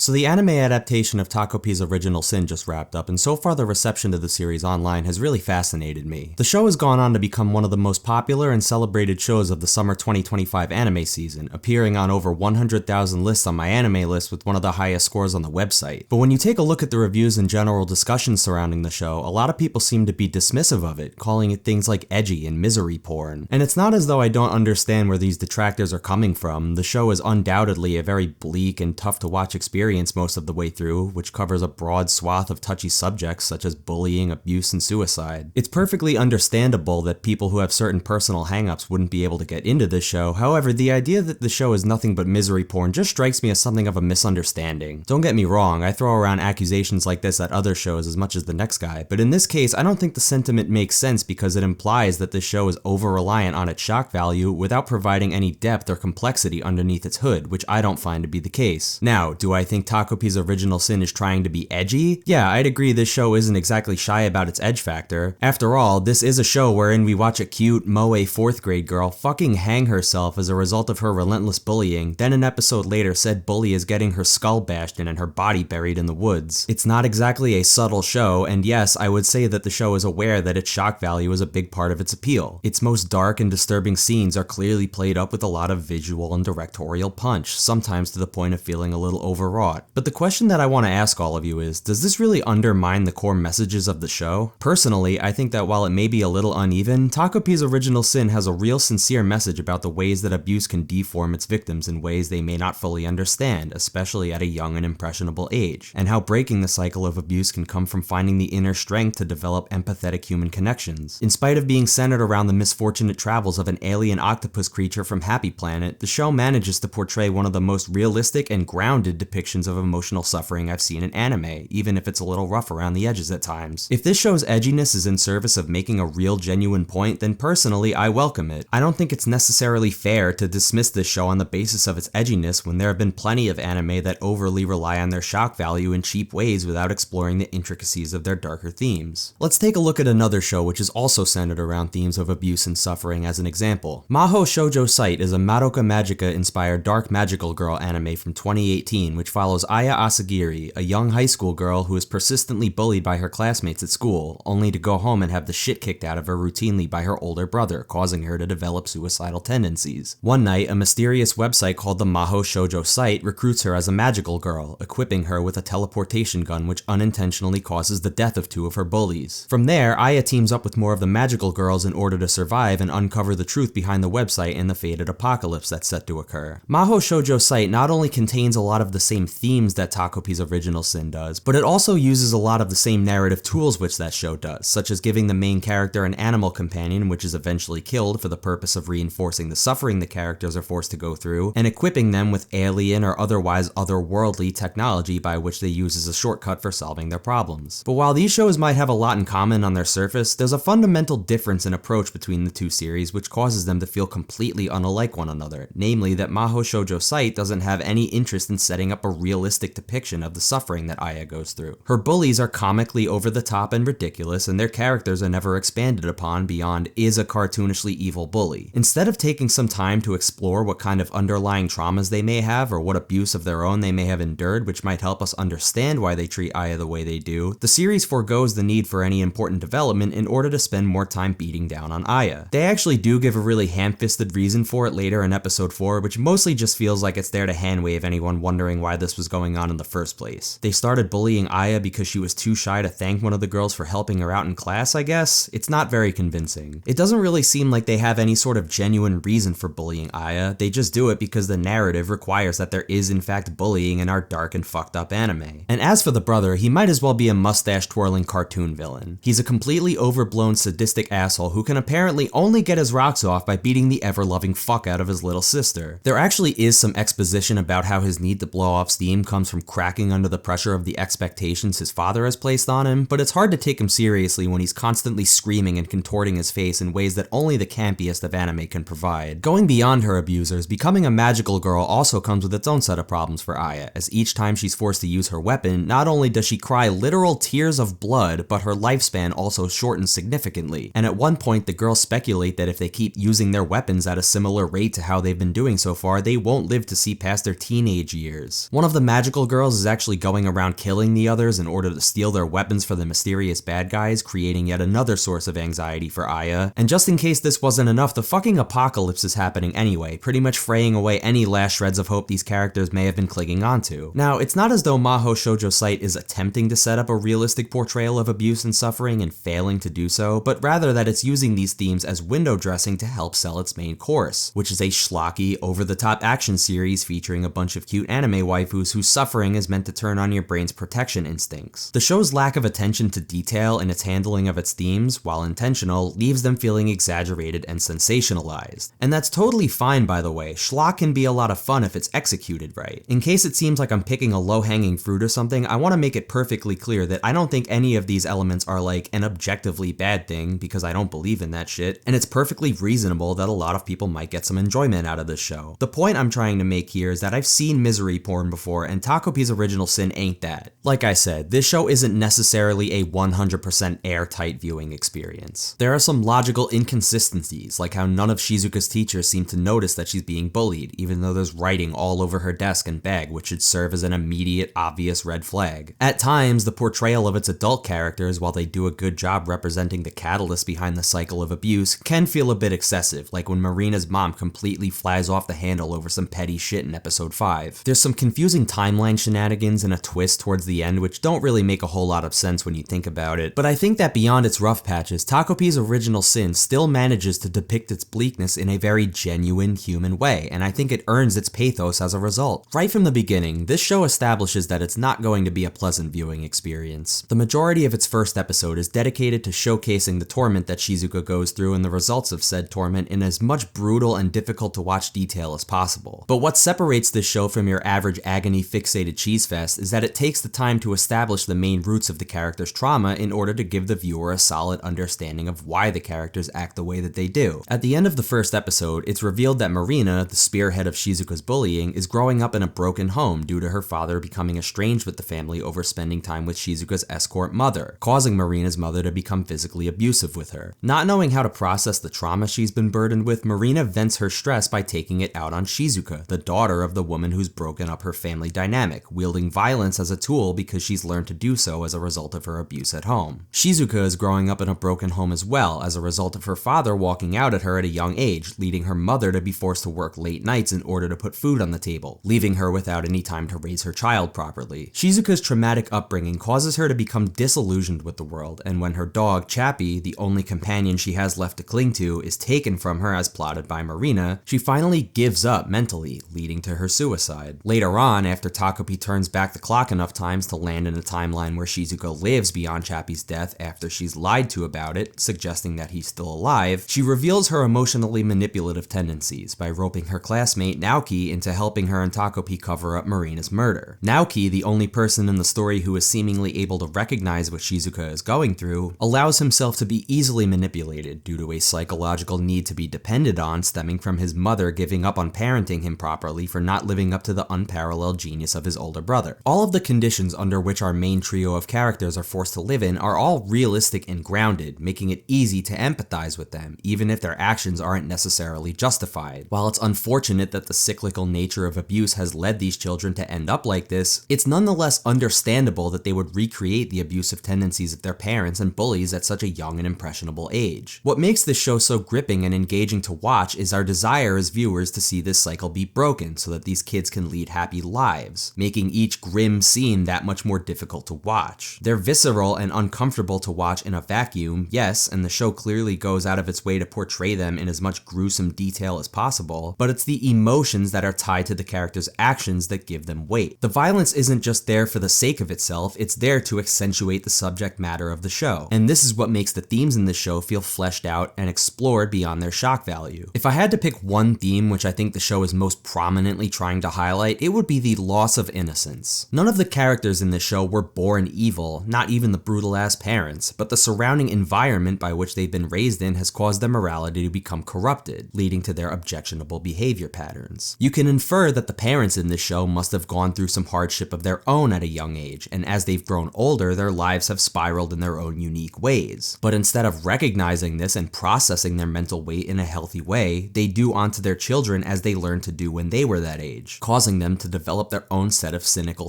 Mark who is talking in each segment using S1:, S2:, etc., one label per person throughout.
S1: So the anime adaptation of Takopi's Original Sin just wrapped up, and so far the reception to the series online has really fascinated me. The show has gone on to become one of the most popular and celebrated shows of the summer 2025 anime season, appearing on over 100,000 lists on my anime list with one of the highest scores on the website. But when you take a look at the reviews and general discussions surrounding the show, a lot of people seem to be dismissive of it, calling it things like edgy and misery porn. And it's not as though I don't understand where these detractors are coming from. The show is undoubtedly a very bleak and tough to watch experience most of the way through, which covers a broad swath of touchy subjects such as bullying, abuse, and suicide. It's perfectly understandable that people who have certain personal hangups wouldn't be able to get into this show. However, the idea that the show is nothing but misery porn just strikes me as something of a misunderstanding. Don't get me wrong, I throw around accusations like this at other shows as much as the next guy, but in this case, I don't think the sentiment makes sense because it implies that this show is over-reliant on its shock value without providing any depth or complexity underneath its hood, which I don't find to be the case. Now, do I think Takopi's Original Sin is trying to be edgy? Yeah, I'd agree this show isn't exactly shy about its edge factor. After all, this is a show wherein we watch a cute, moe 4th grade girl fucking hang herself as a result of her relentless bullying, then an episode later said bully is getting her skull bashed in and her body buried in the woods. It's not exactly a subtle show, and yes, I would say that the show is aware that its shock value is a big part of its appeal. Its most dark and disturbing scenes are clearly played up with a lot of visual and directorial punch, sometimes to the point of feeling a little overwrought. But the question that I want to ask all of you is, does this really undermine the core messages of the show? Personally, I think that while it may be a little uneven, Takopi's Original Sin has a real sincere message about the ways that abuse can deform its victims in ways they may not fully understand, especially at a young and impressionable age, and how breaking the cycle of abuse can come from finding the inner strength to develop empathetic human connections. In spite of being centered around the misfortunate travels of an alien octopus creature from Happy Planet, the show manages to portray one of the most realistic and grounded depictions of emotional suffering I've seen in anime, even if it's a little rough around the edges at times. If this show's edginess is in service of making a real genuine point, then personally I welcome it. I don't think it's necessarily fair to dismiss this show on the basis of its edginess when there have been plenty of anime that overly rely on their shock value in cheap ways without exploring the intricacies of their darker themes. Let's take a look at another show which is also centered around themes of abuse and suffering as an example. Mahou Shoujo Sight is a Madoka Magica inspired dark magical girl anime from 2018 which follows Aya Asagiri, a young high school girl who is persistently bullied by her classmates at school, only to go home and have the shit kicked out of her routinely by her older brother, causing her to develop suicidal tendencies. One night, a mysterious website called the Mahou Shoujo Site recruits her as a magical girl, equipping her with a teleportation gun which unintentionally causes the death of 2 of her bullies. From there, Aya teams up with more of the magical girls in order to survive and uncover the truth behind the website and the fated apocalypse that's set to occur. Mahou Shoujo Site not only contains a lot of the same themes that Takopi's Original Sin does, but it also uses a lot of the same narrative tools which that show does, such as giving the main character an animal companion which is eventually killed for the purpose of reinforcing the suffering the characters are forced to go through, and equipping them with alien or otherwise otherworldly technology by which they use as a shortcut for solving their problems. But while these shows might have a lot in common on their surface, there's a fundamental difference in approach between the two series which causes them to feel completely unlike one another, namely that Mahou Shoujo Site doesn't have any interest in setting up a realistic depiction of the suffering that Aya goes through. Her bullies are comically over the top and ridiculous, and their characters are never expanded upon beyond is a cartoonishly evil bully. Instead of taking some time to explore what kind of underlying traumas they may have or what abuse of their own they may have endured which might help us understand why they treat Aya the way they do, the series forgoes the need for any important development in order to spend more time beating down on Aya. They actually do give a really ham-fisted reason for it later in episode 4, which mostly just feels like it's there to hand-wave anyone wondering why this was going on in the first place. They started bullying Aya because she was too shy to thank one of the girls for helping her out in class, I guess? It's not very convincing. It doesn't really seem like they have any sort of genuine reason for bullying Aya, they just do it because the narrative requires that there is in fact bullying in our dark and fucked up anime. And as for the brother, he might as well be a mustache-twirling cartoon villain. He's a completely overblown sadistic asshole who can apparently only get his rocks off by beating the ever-loving fuck out of his little sister. There actually is some exposition about how his need to blow off steam comes from cracking under the pressure of the expectations his father has placed on him, but it's hard to take him seriously when he's constantly screaming and contorting his face in ways that only the campiest of anime can provide. Going beyond her abusers, becoming a magical girl also comes with its own set of problems for Aya, as each time she's forced to use her weapon, not only does she cry literal tears of blood, but her lifespan also shortens significantly, and at one point the girls speculate that if they keep using their weapons at a similar rate to how they've been doing so far, they won't live to see past their teenage years. One of of the magical girls is actually going around killing the others in order to steal their weapons for the mysterious bad guys, creating yet another source of anxiety for Aya. And just in case this wasn't enough, the fucking apocalypse is happening anyway, pretty much fraying away any last shreds of hope these characters may have been clinging onto. Now, it's not as though Maho Shoujo Site is attempting to set up a realistic portrayal of abuse and suffering and failing to do so, but rather that it's using these themes as window dressing to help sell its main course, which is a schlocky, over-the-top action series featuring a bunch of cute anime waifus whose suffering is meant to turn on your brain's protection instincts. The show's lack of attention to detail in its handling of its themes, while intentional, leaves them feeling exaggerated and sensationalized. And that's totally fine, by the way. Schlock can be a lot of fun if it's executed right. In case it seems like I'm picking a low-hanging fruit or something, I want to make it perfectly clear that I don't think any of these elements are like an objectively bad thing, because I don't believe in that shit, and it's perfectly reasonable that a lot of people might get some enjoyment out of this show. The point I'm trying to make here is that I've seen misery porn before, and Takopi's Original Sin ain't that. Like I said, this show isn't necessarily a 100% airtight viewing experience. There are some logical inconsistencies, like how none of Shizuka's teachers seem to notice that she's being bullied, even though there's writing all over her desk and bag, which should serve as an immediate, obvious red flag. At times, the portrayal of its adult characters, while they do a good job representing the catalyst behind the cycle of abuse, can feel a bit excessive, like when Marina's mom completely flies off the handle over some petty shit in episode 5. There's some confusing timeline shenanigans and a twist towards the end which don't really make a whole lot of sense when you think about it, but I think that beyond its rough patches, Takopi's Original Sin still manages to depict its bleakness in a very genuine human way, and I think it earns its pathos as a result. Right from the beginning, this show establishes that it's not going to be a pleasant viewing experience. The majority of its first episode is dedicated to showcasing the torment that Shizuka goes through and the results of said torment in as much brutal and difficult to watch detail as possible. But what separates this show from your average agony-fixated cheese fest is that it takes the time to establish the main roots of the character's trauma in order to give the viewer a solid understanding of why the characters act the way that they do. At the end of the first episode, it's revealed that Marina, the spearhead of Shizuka's bullying, is growing up in a broken home due to her father becoming estranged with the family over spending time with Shizuka's escort mother, causing Marina's mother to become physically abusive with her. Not knowing how to process the trauma she's been burdened with, Marina vents her stress by taking it out on Shizuka, the daughter of the woman who's broken up her family dynamic, wielding violence as a tool because she's learned to do so as a result of her abuse at home. Shizuka is growing up in a broken home as well, as a result of her father walking out at her at a young age, leading her mother to be forced to work late nights in order to put food on the table, leaving her without any time to raise her child properly. Shizuka's traumatic upbringing causes her to become disillusioned with the world, and when her dog, Chappie, the only companion she has left to cling to, is taken from her as plotted by Marina, she finally gives up mentally, leading to her suicide. Later on, after Takopi turns back the clock enough times to land in a timeline where Shizuka lives beyond Chappie's death after she's lied to about it, suggesting that he's still alive, she reveals her emotionally manipulative tendencies by roping her classmate Naoki into helping her and Takopi cover up Marina's murder. Naoki, the only person in the story who is seemingly able to recognize what Shizuka is going through, allows himself to be easily manipulated due to a psychological need to be depended on stemming from his mother giving up on parenting him properly for not living up to the unparalleled genius of his older brother. All of the conditions under which our main trio of characters are forced to live in are all realistic and grounded, making it easy to empathize with them, even if their actions aren't necessarily justified. While it's unfortunate that the cyclical nature of abuse has led these children to end up like this, it's nonetheless understandable that they would recreate the abusive tendencies of their parents and bullies at such a young and impressionable age. What makes this show so gripping and engaging to watch is our desire as viewers to see this cycle be broken so that these kids can lead happy lives, making each grim scene that much more difficult to watch. They're visceral and uncomfortable to watch in a vacuum, yes, and the show clearly goes out of its way to portray them in as much gruesome detail as possible, but it's the emotions that are tied to the characters' actions that give them weight. The violence isn't just there for the sake of itself, it's there to accentuate the subject matter of the show, and this is what makes the themes in the show feel fleshed out and explored beyond their shock value. If I had to pick one theme which I think the show is most prominently trying to highlight, it would be the loss of innocence. None of the characters in this show were born evil, not even the brutal-ass parents, but the surrounding environment by which they've been raised in has caused their morality to become corrupted, leading to their objectionable behavior patterns. You can infer that the parents in this show must have gone through some hardship of their own at a young age, and as they've grown older, their lives have spiraled in their own unique ways. But instead of recognizing this and processing their mental weight in a healthy way, they do onto their children as they learned to do when they were that age, causing them to develop develop their own set of cynical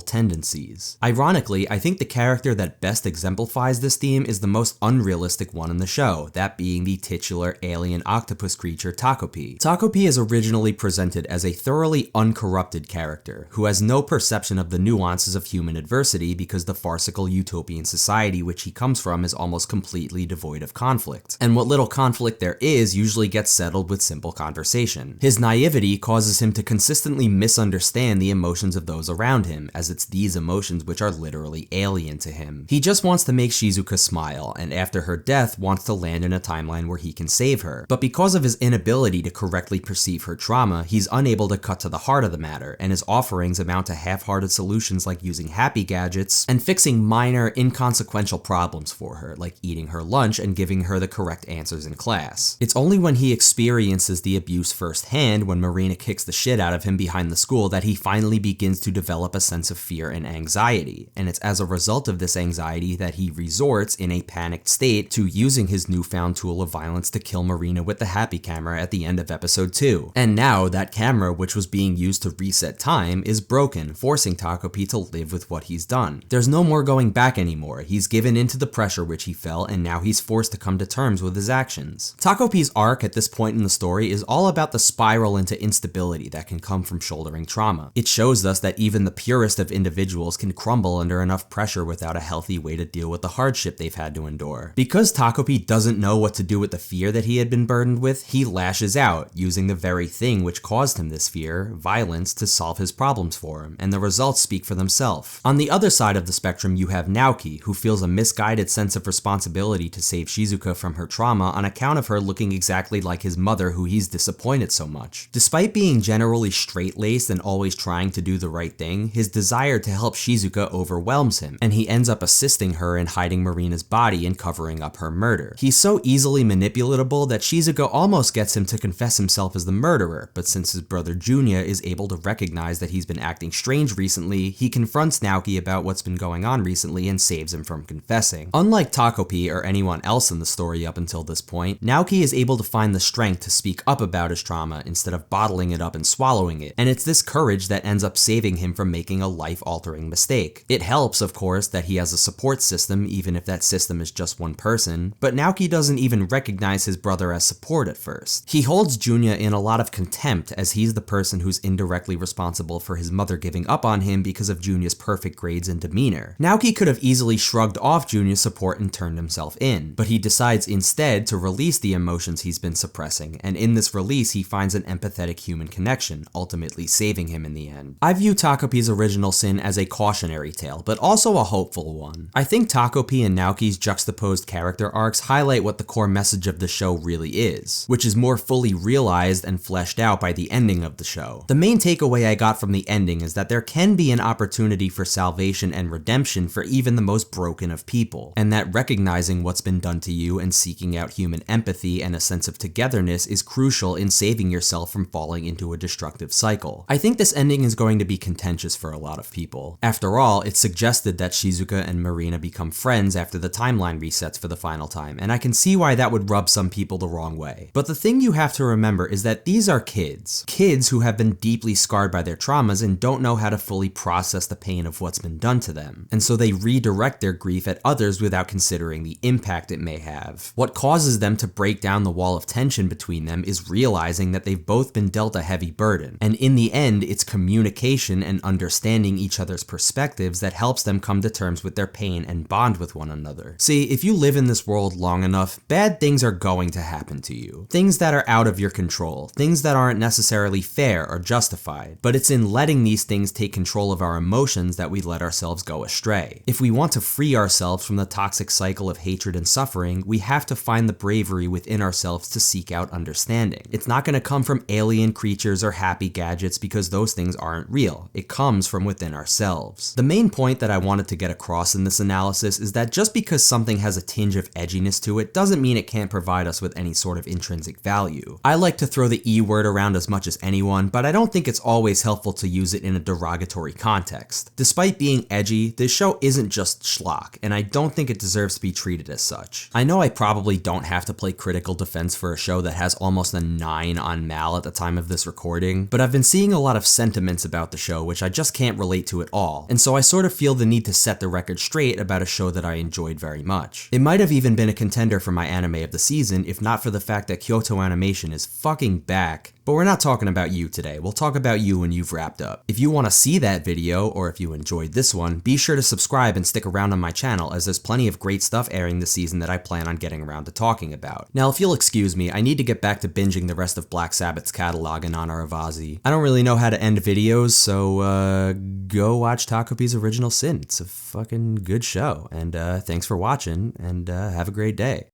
S1: tendencies. Ironically, I think the character that best exemplifies this theme is the most unrealistic one in the show, that being the titular alien octopus creature Takopi. Takopi is originally presented as a thoroughly uncorrupted character, who has no perception of the nuances of human adversity because the farcical utopian society which he comes from is almost completely devoid of conflict. And what little conflict there is usually gets settled with simple conversation. His naivety causes him to consistently misunderstand the emotions of those around him, as it's these emotions which are literally alien to him. He just wants to make Shizuka smile, and after her death wants to land in a timeline where he can save her. But because of his inability to correctly perceive her trauma, he's unable to cut to the heart of the matter, and his offerings amount to half-hearted solutions like using happy gadgets and fixing minor, inconsequential problems for her, like eating her lunch and giving her the correct answers in class. It's only when he experiences the abuse firsthand, when Marina kicks the shit out of him behind the school, that he finally begins to develop a sense of fear and anxiety, and it's as a result of this anxiety that he resorts, in a panicked state, to using his newfound tool of violence to kill Marina with the happy camera at the end of episode 2. And now, that camera, which was being used to reset time, is broken, forcing Takopi to live with what he's done. There's no more going back anymore. He's given into the pressure which he felt, and now he's forced to come to terms with his actions. Takopi's arc at this point in the story is all about the spiral into instability that can come from shouldering trauma. It shows us that even the purest of individuals can crumble under enough pressure without a healthy way to deal with the hardship they've had to endure. Because Takopi doesn't know what to do with the fear that he had been burdened with, he lashes out, using the very thing which caused him this fear, violence, to solve his problems for him, and the results speak for themselves. On the other side of the spectrum, you have Naoki, who feels a misguided sense of responsibility to save Shizuka from her trauma on account of her looking exactly like his mother, who he's disappointed so much. Despite being generally straight-laced and always trying to do the right thing, his desire to help Shizuka overwhelms him, and he ends up assisting her in hiding Marina's body and covering up her murder. He's so easily manipulatable that Shizuka almost gets him to confess himself as the murderer, but since his brother Junya is able to recognize that he's been acting strange recently, he confronts Naoki about what's been going on recently and saves him from confessing. Unlike Takopi or anyone else in the story up until this point, Naoki is able to find the strength to speak up about his trauma instead of bottling it up and swallowing it, and it's this courage that ends up saving him from making a life-altering mistake. It helps, of course, that he has a support system, even if that system is just one person, but Naoki doesn't even recognize his brother as support at first. He holds Junya in a lot of contempt, as he's the person who's indirectly responsible for his mother giving up on him because of Junya's perfect grades and demeanor. Naoki could have easily shrugged off Junya's support and turned himself in, but he decides instead to release the emotions he's been suppressing, and in this release he finds an empathetic human connection, ultimately saving him in the end. I view Takopi's original sin as a cautionary tale, but also a hopeful one. I think Takopi and Naoki's juxtaposed character arcs highlight what the core message of the show really is, which is more fully realized and fleshed out by the ending of the show. The main takeaway I got from the ending is that there can be an opportunity for salvation and redemption for even the most broken of people, and that recognizing what's been done to you and seeking out human empathy and a sense of togetherness is crucial in saving yourself from falling into a destructive cycle. I think this ending is going to be contentious for a lot of people. After all, it's suggested that Shizuka and Marina become friends after the timeline resets for the final time, and I can see why that would rub some people the wrong way. But the thing you have to remember is that these are kids. Kids who have been deeply scarred by their traumas and don't know how to fully process the pain of what's been done to them. And so they redirect their grief at others without considering the impact it may have. What causes them to break down the wall of tension between them is realizing that they've both been dealt a heavy burden. And in the end, it's communication and understanding each other's perspectives that helps them come to terms with their pain and bond with one another. See, if you live in this world long enough, bad things are going to happen to you. Things that are out of your control, things that aren't necessarily fair or justified. But it's in letting these things take control of our emotions that we let ourselves go astray. If we want to free ourselves from the toxic cycle of hatred and suffering, we have to find the bravery within ourselves to seek out understanding. It's not going to come from alien creatures or happy gadgets because those things aren't real. It comes from within ourselves. The main point that I wanted to get across in this analysis is that just because something has a tinge of edginess to it doesn't mean it can't provide us with any sort of intrinsic value. I like to throw the E word around as much as anyone, but I don't think it's always helpful to use it in a derogatory context. Despite being edgy, this show isn't just schlock, and I don't think it deserves to be treated as such. I know I probably don't have to play critical defense for a show that has almost a 9 on Mal at the time of this recording, but I've been seeing a lot of sentiments about about the show, which I just can't relate to at all, and so I sort of feel the need to set the record straight about a show that I enjoyed very much. It might have even been a contender for my anime of the season if not for the fact that Kyoto Animation is fucking back. But we're not talking about you today, we'll talk about you when you've wrapped up. If you want to see that video, or if you enjoyed this one, be sure to subscribe and stick around on my channel as there's plenty of great stuff airing this season that I plan on getting around to talking about. Now if you'll excuse me, I need to get back to binging the rest of Black Sabbath's catalog in honor of Ozzy. I don't really know how to end videos, so go watch Takopi's Original Sin. It's a fucking good show, and thanks for watching, and have a great day.